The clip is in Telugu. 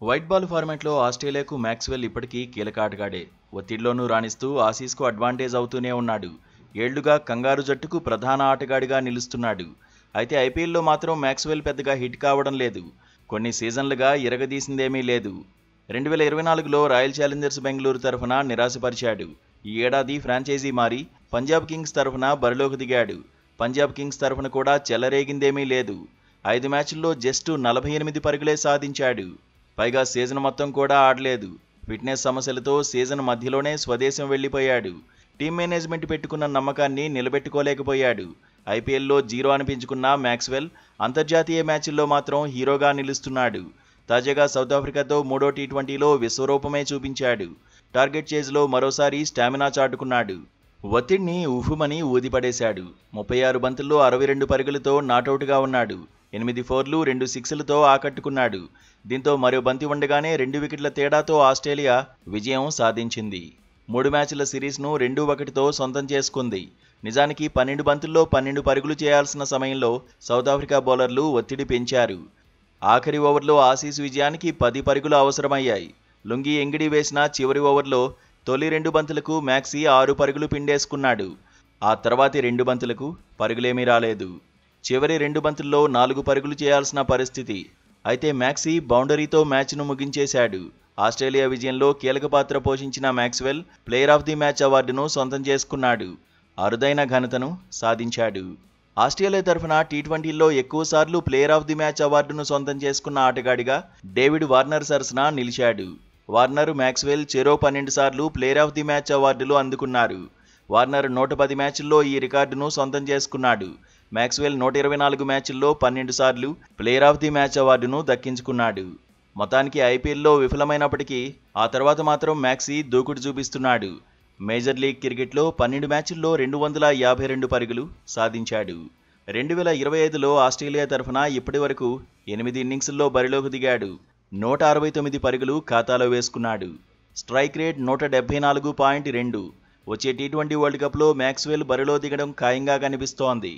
వైట్ బాల్ ఫార్మాట్లో ఆస్ట్రేలియాకు మ్యాక్స్వెల్ ఇప్పటికీ కీలక ఆటగాడే. ఒత్తిడిలోనూ రాణిస్తూ ఆసీస్కు అడ్వాంటేజ్ అవుతూనే ఉన్నాడు. ఏళ్లుగా కంగారు జట్టుకు ప్రధాన ఆటగాడిగా నిలుస్తున్నాడు. అయితే ఐపీఎల్లో మాత్రం మ్యాక్స్వెల్ పెద్దగా హిట్ కావడం లేదు. కొన్ని సీజన్లుగా ఇరగదీసిందేమీ లేదు. 2024లో రాయల్ ఛాలెంజర్స్ బెంగళూరు తరఫున నిరాశపరిచాడు. ఈ ఏడాది ఫ్రాంచైజీ మారి పంజాబ్ కింగ్స్ తరఫున బరిలోకి దిగాడు. పంజాబ్ కింగ్స్ తరఫున కూడా చెలరేగిందేమీ లేదు. 5 మ్యాచ్ల్లో జస్ట్ 48 పరుగులే సాధించాడు. పైగా సీజన్ మొత్తం కూడా ఆడలేదు. ఫిట్నెస్ సమస్యలతో సీజన్ మధ్యలోనే స్వదేశం వెళ్లిపోయాడు. టీం మేనేజ్మెంట్ పెట్టుకున్న నమ్మకాన్ని నిలబెట్టుకోలేకపోయాడు. ఐపీఎల్లో జీరో అనిపించుకున్న మ్యాక్స్వెల్ అంతర్జాతీయ మ్యాచ్ల్లో మాత్రం హీరోగా నిలుస్తున్నాడు. తాజాగా సౌత్ ఆఫ్రికాతో 3వ టీ20లో విశ్వరూపమే చూపించాడు. టార్గెట్ చేజ్లో మరోసారి స్టామినా చాటుకున్నాడు. ఒత్తిడిని ఉఫుమని ఊదిపడేశాడు. 36 బంతుల్లో 62 పరుగులతో నాటౌట్గా ఉన్నాడు. 8 ఫోర్లు 2 సిక్స్లతో ఆకట్టుకున్నాడు. దీంతో మరో బంతి ఉండగానే 2 వికెట్ల తేడాతో ఆస్ట్రేలియా విజయం సాధించింది. 3 మ్యాచ్ల సిరీస్ను 2-1తో సొంతం చేసుకుంది. నిజానికి 12 బంతుల్లో 12 పరుగులు చేయాల్సిన సమయంలో సౌత్ ఆఫ్రికా బౌలర్లు ఒత్తిడి పెంచారు. ఆఖరి ఓవర్లో ఆసీస్ విజయానికి 10 పరుగులు అవసరమయ్యాయి. లుంగి ఎంగిడి వేసిన చివరి ఓవర్లో తొలి 2 బంతులకు మ్యాక్సీ 6 పరుగులు పిండేసుకున్నాడు. ఆ తర్వాతి 2 బంతులకు పరుగులేమీ రాలేదు. చివరి 2 బంతుల్లో 4 పరుగులు చేయాల్సిన పరిస్థితి. అయితే మ్యాక్సీ బౌండరీతో మ్యాచ్ను ముగించేశాడు. ఆస్ట్రేలియా విజయంలో కీలక పాత్ర పోషించిన Maxwell player of the match అవార్డును సొంతం చేసుకున్నాడు. అరుదైన ఘనతను సాధించాడు. ఆస్ట్రేలియా తరఫున టీ20లో ఎక్కువసార్లు ప్లేయర్ ఆఫ్ ది మ్యాచ్ అవార్డును సొంతం చేసుకున్న ఆటగాడిగా డేవిడ్ వార్నర్ సరసన నిలిచాడు. వార్నర్, మ్యాక్స్వెల్ చెరో 12 సార్లు ప్లేయర్ ఆఫ్ ది మ్యాచ్ అవార్డులు అందుకున్నారు. వార్నర్ 110 మ్యాచ్ల్లో ఈ రికార్డును సొంతం చేసుకున్నాడు. మ్యాక్స్వెల్ 124 మ్యాచ్ల్లో 12 సార్లు ప్లేయర్ ఆఫ్ ది మ్యాచ్ అవార్డును దక్కించుకున్నాడు. మొత్తానికి ఐపీఎల్లో విఫలమైనప్పటికీ ఆ తర్వాత మాత్రం మ్యాక్సీ దూకుడు చూపిస్తున్నాడు. మేజర్ లీగ్ క్రికెట్లో 12 మ్యాచ్ల్లో 252 పరుగులు సాధించాడు. 2025లో ఆస్ట్రేలియా తరఫున ఇప్పటి వరకు 8 ఇన్నింగ్స్ల్లో బరిలోకి దిగాడు. 169 పరుగులు ఖాతాలో వేసుకున్నాడు. Strike rate 174.2. వచ్చే టీ20 వరల్డ్ కప్లో మ్యాక్స్వెల్ బరిలో దిగడం ఖాయంగా కనిపిస్తోంది.